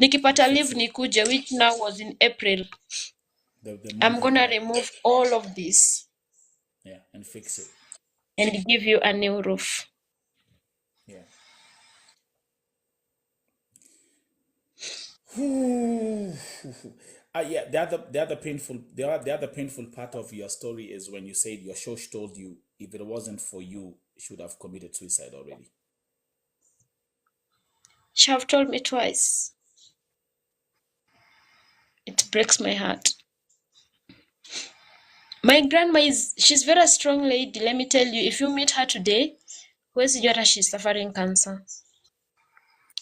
Nikipata leave nikuje, which now was in April. I'm gonna remove all of this. Yeah, and fix it. And give you a new roof. Yeah. Yeah, the other painful part of your story is when you said your church told you if it wasn't for you, she would have committed suicide already. She have told me twice. It breaks my heart. My grandma she's very strong lady. Let me tell you, if you meet her today, huwezi jua she's suffering cancer.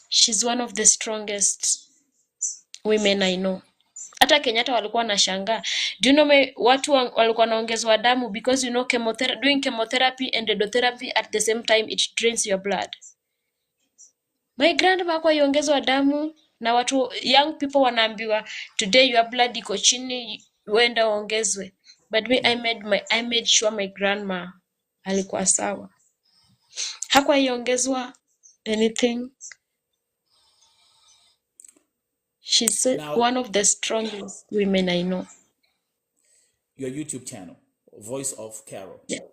She's one of the strongest women I know. Hata Kenyatta walikuwa wanashangaa. Do you know watu walikuwa wanaongezwa damu because you know doing chemotherapy and radiotherapy at the same time it drains your blood. My grandma kwa iongezwa damu na watu young people wanaambiwa today your blood iko chini uenda ongezwe. But me I made sure my grandma alikuwa sawa. Hakuwa iongezwa anything. She's one of the strongest women I know. Your YouTube channel, Voice of Carol. Yeah.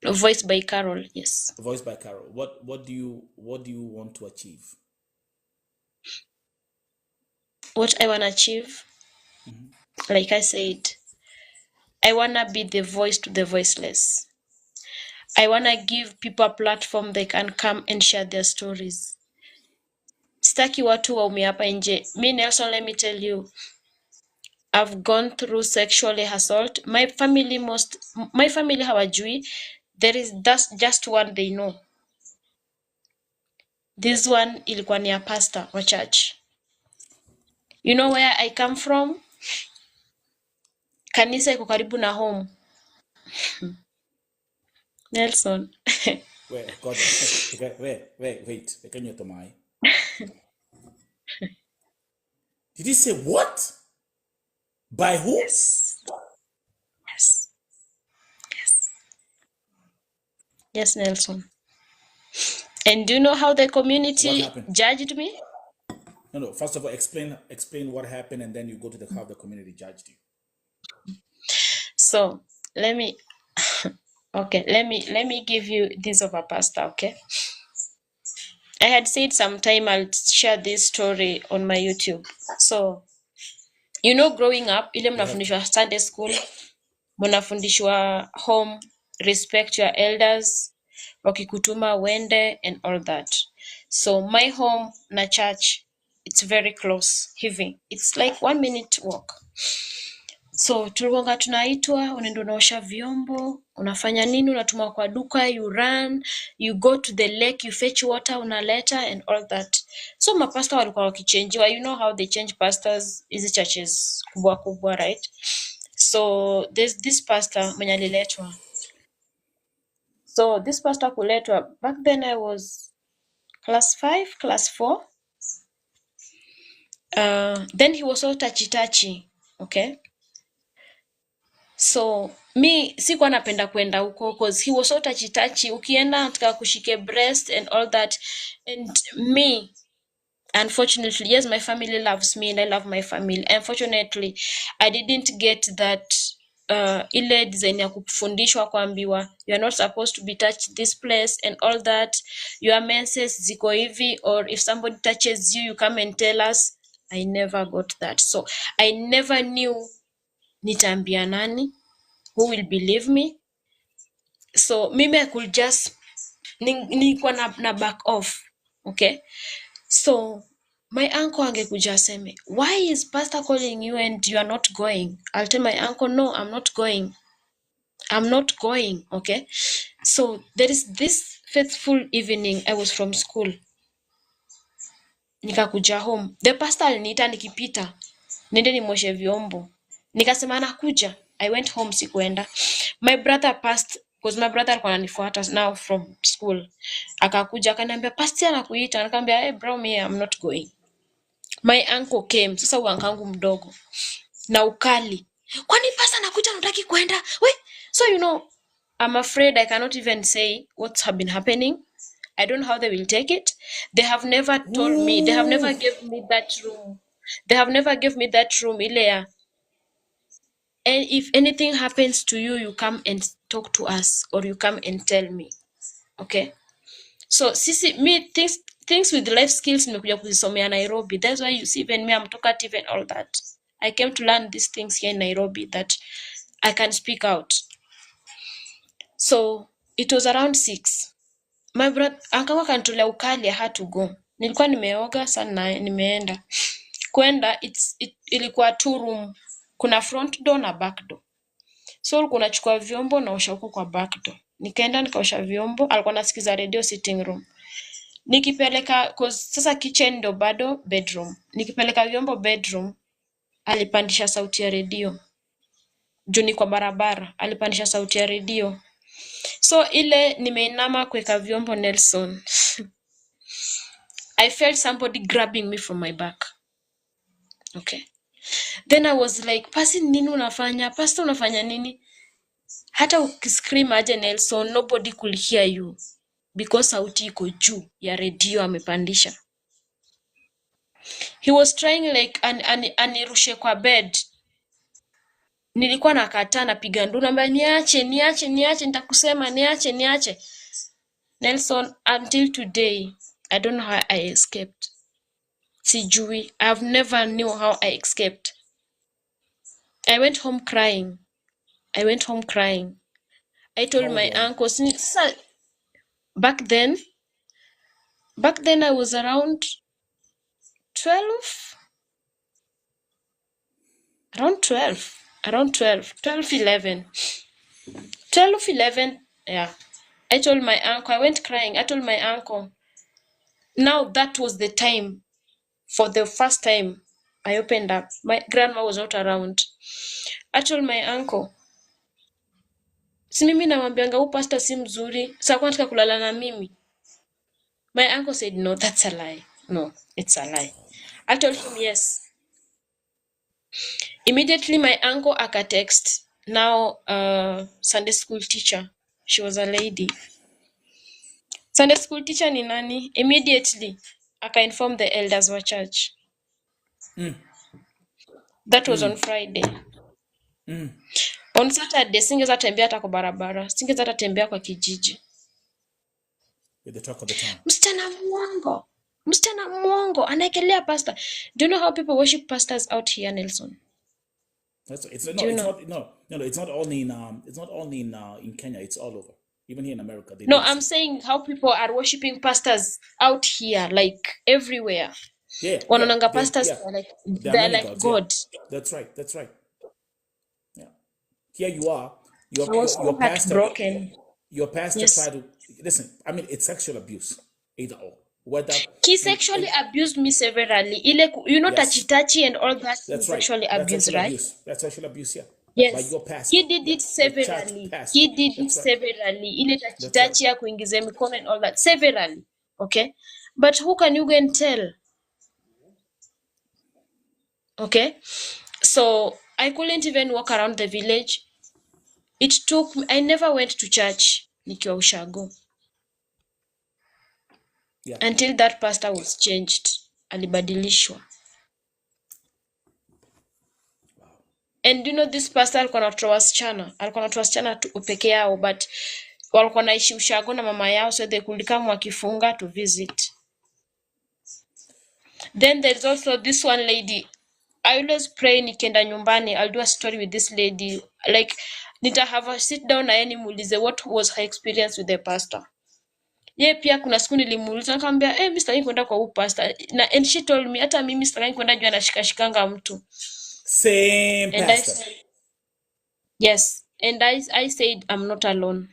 Voice by Carol, yes. Voice by Carol. What do you want to achieve? What I want to achieve? Like I said, I want to be the voice to the voiceless. I want to give people a platform they can come and share their stories. Sitaki watu waumie hapa nje. Me Nelson, let me tell you, I've gone through sexual assault. My family hawajui. That's just one they know. This one ilikuwa ni a pastor wa church. You know where I come from? Kanisa iko karibu na home. Nelson. Wait. Can you tomai? Did he say what? By who? Yes. Yes, Nelson. And do you know how the community judged me? No. First of all, explain what happened, and then you go to how the community judged you. So let me give you this of a pastor, okay? I had said sometime I'll share this story on my YouTube. So, you know, growing up, ile mnafundishwa Sunday school, mnafundishwa home, respect your elders, wakikutuma wende, and all that. So my home na church, it's very close hivi. It's like 1 minute walk. So tulikuwa tunaitwa, unaenda unaosha vyombo, unafanya nini, unatuma kwa duka, you run, you go to the lake, you fetch water, unaleta and all that. So mapasta walikuwa wakichangewa. You know how they change pastors, hizi churches kubwa kubwa, right? So there's this pastor mwenye aliletwa. So this pastor kuletwa, back then I was class 5, class 4. Then he was so touchy, okay? So me sikuwa napenda kwenda huko because he was so touchy. Ukienda nataka kushike breast and all that. And me, unfortunately, yes, my family loves me and I love my family. Unfortunately, I didn't get that ile design ya kufundishwa kuambiwa you are not supposed to be touched this place and all that. Your menses ziko hivi, or if somebody touches you, you come and tell us. I never got that. So I never knew nitaambia nani, who will believe me. So mimi I could just nilikuwa na back off, okay? So my uncle angekuja aseme, why is pastor calling you and you are not going? I'll tell my uncle, no, I'm not going, okay? So there is this faithful evening, I was from school, nikakuja home. The pastor aliniita nikipita nende nimoshe vyombo, nikasema nakuja. I went home, sikuenda. My brother passed, because my brother alikuwa ananifuata now from school. Akakuja akaniambia pastor anakuita. Nikamwambia hey bro, me I'm not going. My uncle came, sasa wankangu mdogo na ukali, kwani pastor anakuita unataki kwenda? We, so you know, I'm afraid I cannot even say what's been happening. I don't know how they will take it. They have never told me. They have never given me that room. They have never given me that room, Ilea. And if anything happens to you, you come and talk to us, or you come and tell me. Okay? So sisi me things with life skills nimekuja kuzisomea Nairobi. That's why you see even me, I'm talkative and all that. I came to learn these things here in Nairobi that I can speak out. So it was around 6. My brother akawa kanitolea ukali, I had to go. Nilikuwa nimeoga sana, nimeenda. Kwenda ilikuwa 2 room. Kuna front door na back door. So ulikuwa unachukua vyombo na osha huko kwa back door. Nikaenda nikaosha vyombo, alikuwa anasikiza radio sitting room. Nikipeleka cause sasa kitchen ndo bado bedroom. Nikipeleka vyombo bedroom, alipandisha sauti ya radio. Juu kwa barabara, alipandisha sauti ya radio. So ile nimeinama kuweka vyombo Nelson. I felt somebody grabbing me from my back. Okay. Then I was like, "Pasi nini unafanya? Pastor unafanya nini?" Hata ukiscream aje Nelson, nobody could hear you. Because sauti iko juu ya radio amepandisha. He was trying like anirushe kwa bed. Nilikuwa nakataa, napiga nduru, naambia niache, nitakusema niache. Nelson, until today, I don't know how I escaped. Sijui. I've never knew how I escaped. I went home crying. I told my uncle, back then I was around 12, 11. Yeah. I told my uncle, I went crying. I told my uncle, now that was the time, for the first time I opened up. My grandma was not around. I told my uncle, si mimi namwambianga huyu pastor si mzuri, sasa kwa nataka kulala na mimi. My uncle said, no, that's a lie. No, it's a lie. I told him yes. Immediately my uncle akatext, now Sunday school teacher. She was a lady. Sunday school teacher ni nani? Immediately aka-inform the elders wa church. That was on Friday. On Saturday singeza tembea hata kwa barabara, singeza hata tembea kwa kijiji. With the talk of the town. Msichana mwongo anaekelea pastor. Do you know how people worship pastors out here, Nelson? It's not only in Kenya. It's all over. Even here in America. No, I'm saying how people are worshiping pastors out here, like everywhere. Yeah. Wanonanga pastors are like they're like gods, God. Yeah. That's right. Yeah. Here you are. Your pastor broken. Your pastor tried to listen. I mean, it's sexual abuse. Either or. Whether he sexually abused me severally. Touchy and all that. That's right. Sexually abuse, right? That's sexual abuse, yeah. Yes. By your pastor. He did it severally. Ile touchy ya kuingiza mikono and all that severally. Okay? But who can you go and tell? Okay? So I couldn't even walk around the village. I never went to church nikiwa ushago. Yeah. Until that pastor was changed. Alibadilishwa. And this pastor alikuwa anatoa wasichana tu peke yao, but walikuwa naishi ushago na mama yao, so they could come wakifunga to visit. Then there's also this one lady. I always pray nikienda nyumbani, I'll do a story with this lady. Like, nita have a sit down na yeye nimuulize what was her experience with the pastor. Ye pia kuna siku nilimuuliza nikamwambia, mimi sitaki kwenda kwa huyu pastor. And she told me, hata mimi sitaki kwenda juu anashikashikanga mtu. Same pastor. Yes. And I said, I'm not alone.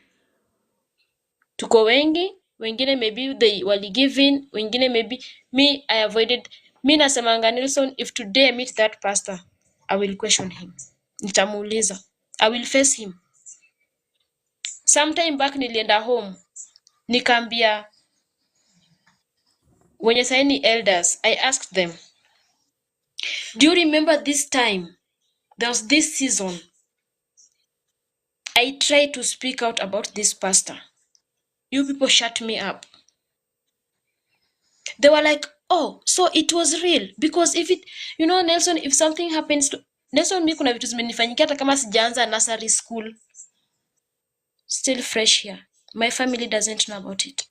Tuko wengi, wengine maybe they wali give in, wengine maybe me, I avoided. Me nasemanga Nelson, if today I meet that pastor, I will question him. Nitamuuliza. I will face him. Sometime back nilienda home, nikaambia wenye saini elders, I asked them, do you remember this time? There was this season. I tried to speak out about this pastor. You people shut me up. They were like, oh, so it was real. Because if it, Nelson, if something happens to Nelson, mi kuna vitu zimenifanyikia hata kama sijaanza nursery school, still fresh here. My family doesn't know about it.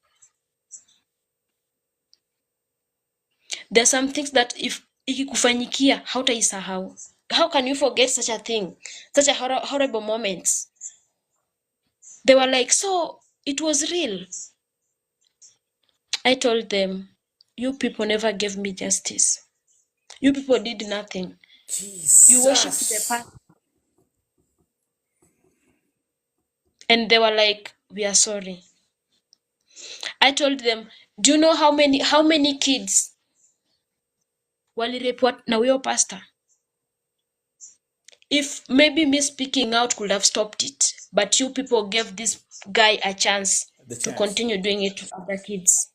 There are some things that if ikikufanyikia hautaisahau. How can you forget such a thing? Such a horrible moments. They were like, so it was real. I told them, you people never gave me justice. You people did nothing. You worshipped the past. And they were like, we are sorry. I told them, do you know how many kids walireport na huyo pastor? If maybe me speaking out could have stopped it, but you people gave this guy a chance to continue doing it to other kids.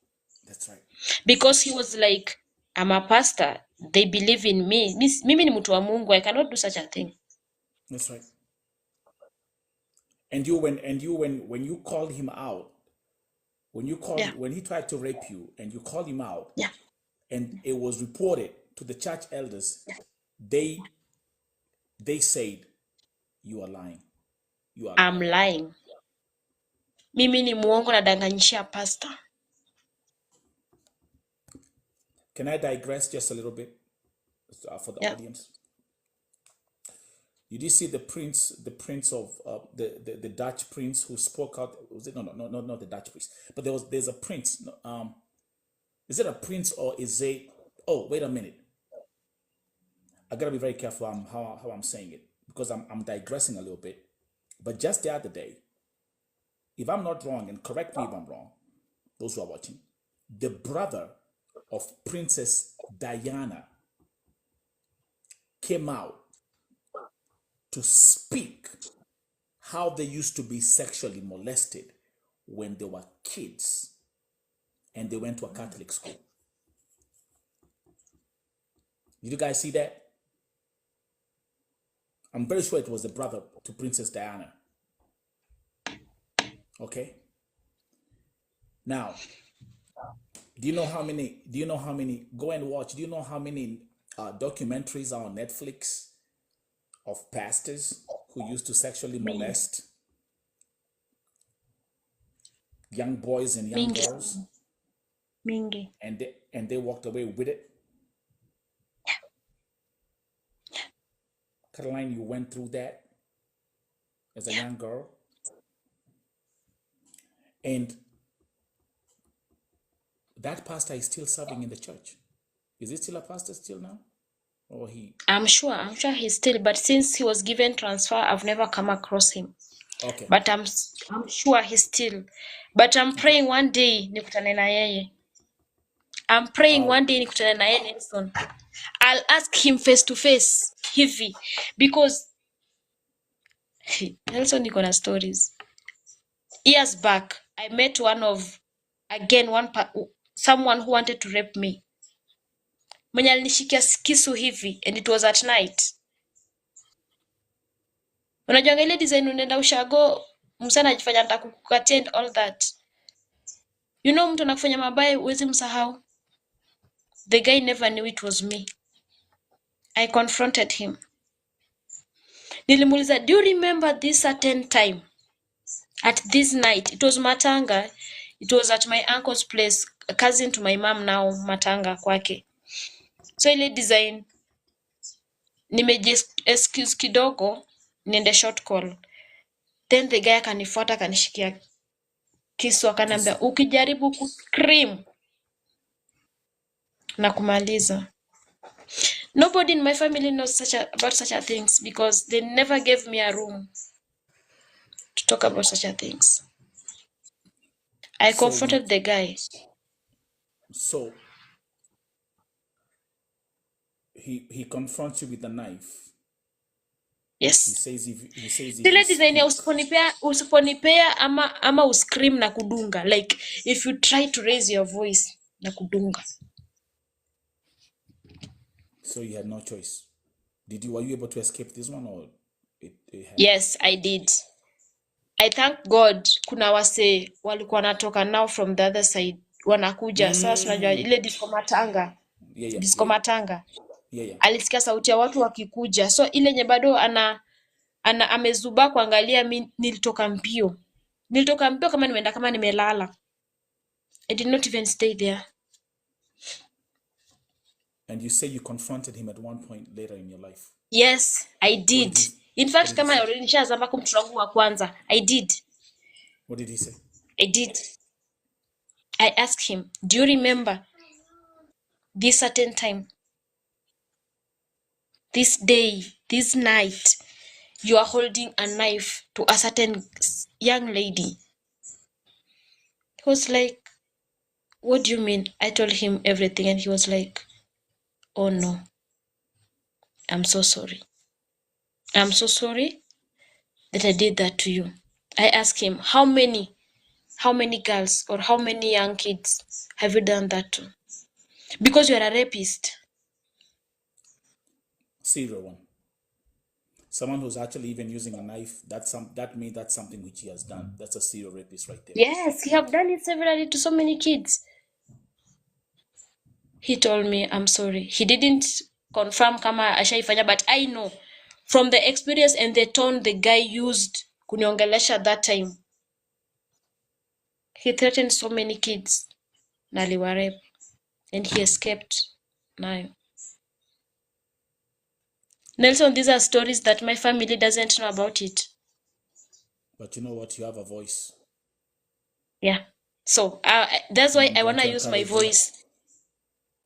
That's right. Because he was like, I'm a pastor. They believe in me. Mimi ni mtu wa Mungu. I cannot do such a thing. That's right. And when you called him out, when he tried to rape you and you called him out, and it was reported to the church elders, they said you are lying. I'm lying. Mimi ni muongo nadanganyishia pastor. Can I digress just a little bit for the audience? Did you see the prince of the Dutch prince who spoke out? Was it no, not the Dutch prince, but there's a prince. Is it a prince or is it? Oh, wait a minute. I gotta be very careful how I'm saying it, because I'm digressing a little bit. But just the other day, if I'm not wrong, and correct me if I'm wrong, those who are watching, the brother of Princess Diana came out to speak how they used to be sexually molested when they were kids and they went to a Catholic school. Did you guys see that? I'm very sure it was the brother to Princess Diana. Okay. Now, do you know how many? Go and watch. Do you know how many documentaries are on Netflix of pastors who used to sexually molest young boys and young girls? Mingi. And they walked away with it. Carolyne, you went through that as a young girl. And that pastor is still serving in the church. Is he still a pastor still now? Or he? I'm sure he's still, but since he was given transfer, I've never come across him. Okay. But I'm sure he's still. But I'm praying one day nikutane na yeye. I'm praying one day nikutane na yeye Nelson. I'll ask him face to face hivi, because Nelson niko na stories. Years back, I met someone who wanted to rape me. Mwenye alinishikia kisu hivi, and it was at night. Unajua ile design unaenda ushago, msana ajifanya nataka kukukatia and all that. You know mtu anakufanya mabaya uwezi msahau. The guy never knew it was me. I confronted him. Nilimuuliza, do you remember this certain time? At this night, it was Matanga. It was at my uncle's place, a cousin to my mom now, Matanga kwake. So ile design, excuse kidogo, niende short call. Then the guy akanifuata akanishikia kisu akaniambia, ukijaribu kuscream na kumaliza. Nobody in my family knows about such a things, because they never gave me a room to talk about such a things. I confronted the guy. So he confronts you with a knife. Yes. He says if Tile design ya usiponipea ama uscream na kudunga. Like if you try to raise your voice na kudunga. So you had no choice. Were you able to escape this one, or Yes, I did. I thank God kuna wase walikuwa natoka now from the other side wanakuja. Sasa unajua ile disco matanga, Yeah, yeah, disco yeah, yeah, matanga. yeah, yeah. Alisikia sauti ya watu wakikuja. So ile nye bado amezuba kuangalia, mi nilitoka mbio. Nilitoka mbio kama nimeenda kama nimelala. I did not even stay there. And you say you confronted him at one point later in your life. Yes, I What did. did he? In What fact, did he kama say? already nishazama kumtoto wangu wa kwanza. I did. What did he say? I did. I asked him, do you remember this certain time, this day, this night, you are holding a knife to a certain young lady? He was like, what do you mean? I told him everything, and he was like, oh no, I'm so sorry. I'm so sorry that I did that to you. I asked him, how many girls or how many young kids have you done that to? Because you are a rapist. Serial one. Someone who's actually even using a knife. That means that's something which he has done. That's a serial rapist right there. Yes, he have done it severally to so many kids. He told me, I'm sorry. He didn't confirm kama ashaifanya, but I know from the experience and the tone the guy used kuniongelesha that time. He threatened so many kids na aliwarape, and he escaped nayo. Nelson, these are stories that my family doesn't know about it. But you know what? You have a voice. Yeah. So that's why I going want to to use my encourage you. voice.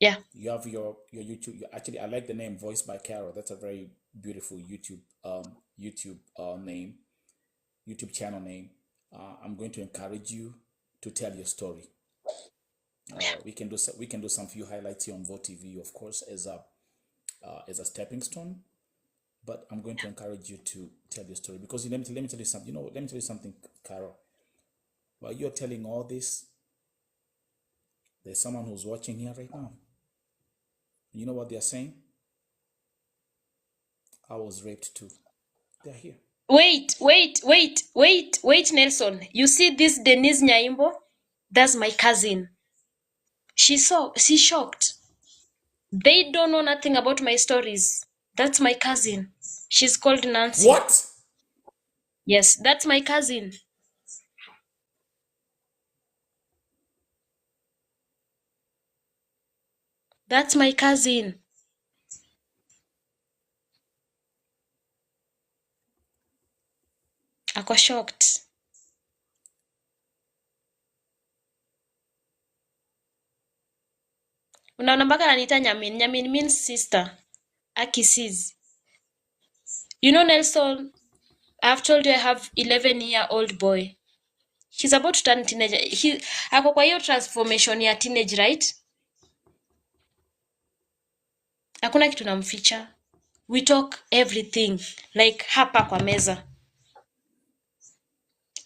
Yeah. You have your YouTube. Actually, I like the name Voice by Carol. That's a very beautiful YouTube name, YouTube channel name. I'm going to encourage you to tell your story. We can do some few highlights here on Vote TV, of course, as a stepping stone. But I'm going to encourage you to tell your story, because let me tell you something. Let me tell you something, Carol. While you're telling all this, there's someone who's watching here right now. You know what they're saying? I was raped too. They're here. Wait, Nelson. You see this Denise Nyaimbo? That's my cousin. She's shocked. They don't know nothing about my stories. That's my cousin. She's called Nancy. What? Yes, that's my cousin. That's my cousin. Ako shocked. Unaona mpaka ananiita Nyamin. Nyamin means sister. Aki sees. You know, Nelson, I've told you I have 11-year-old boy. He's about to turn teenager. Ako kwa hiyo transformation ya teenage, right? Hakuna kitu namficha. We talk everything, like hapa kwa meza.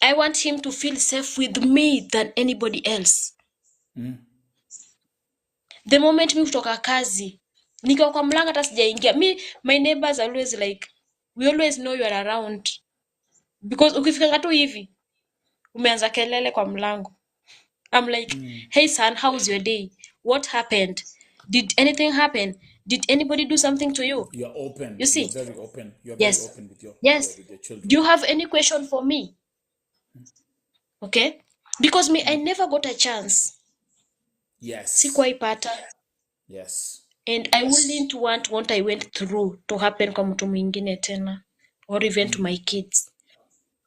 I want him to feel safe with me than anybody else. The moment mi kutoka kazi, nikiwa kwa mlango hata sijaingia. My neighbors are always like, we always know you are around. Because ukifika tu hivi, umeanza kelele kwa mlango. I'm like, hey son, how's your day? What happened? Did anything happen? Did anybody do something to you? You're open. You see? You're very open. You're Yes. very open with your children. Do you have any question for me? Okay? Because me, I never got a chance. Yes. Sikuwaipata. Yes. And I wouldn't want what I went through to happen kwa mtu mwingine tena. Or even to my kids.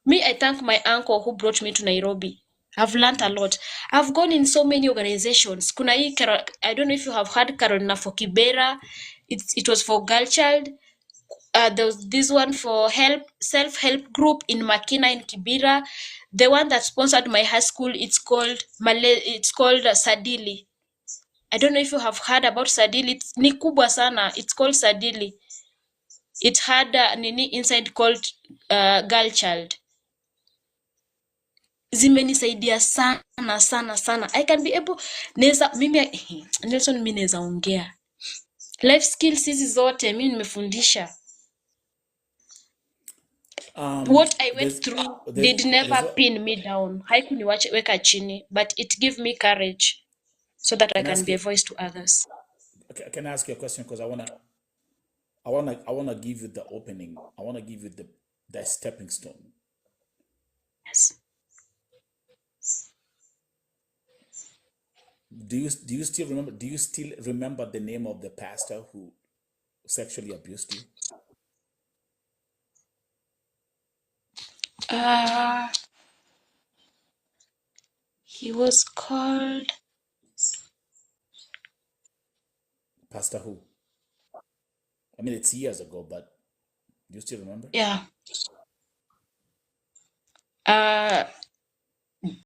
Me, I thank my uncle who brought me to Nairobi. I've learned a lot. I've gone in so many organizations. Kuna hii I don't know if you have heard Carolyne for Kibera. It was for girl child. There was this one for self-help group in Makina in Kibera. The one that sponsored my high school, it's called Sadili. I don't know if you have heard about Sadili. It's ni kubwa sana. It's called Sadili. It had nini inside called girl child. Zimenisaidia sana. I can be able Nelson, mimi naweza ongea. Life skills hizi zote mimi nimefundisha. What I went through did never pin me down. Haikuniweka chini, but it gave me courage. so that I Can I can ask be a you? voice to others. Can I ask you a question? Because I wanna give you the opening. I wanna give you the stepping stone. Yes. Do you still remember? Do you still remember the name of the pastor who sexually abused you? Uh, he was called. Pastor who? I mean, it's years ago, but do you still remember? Yeah. Uh,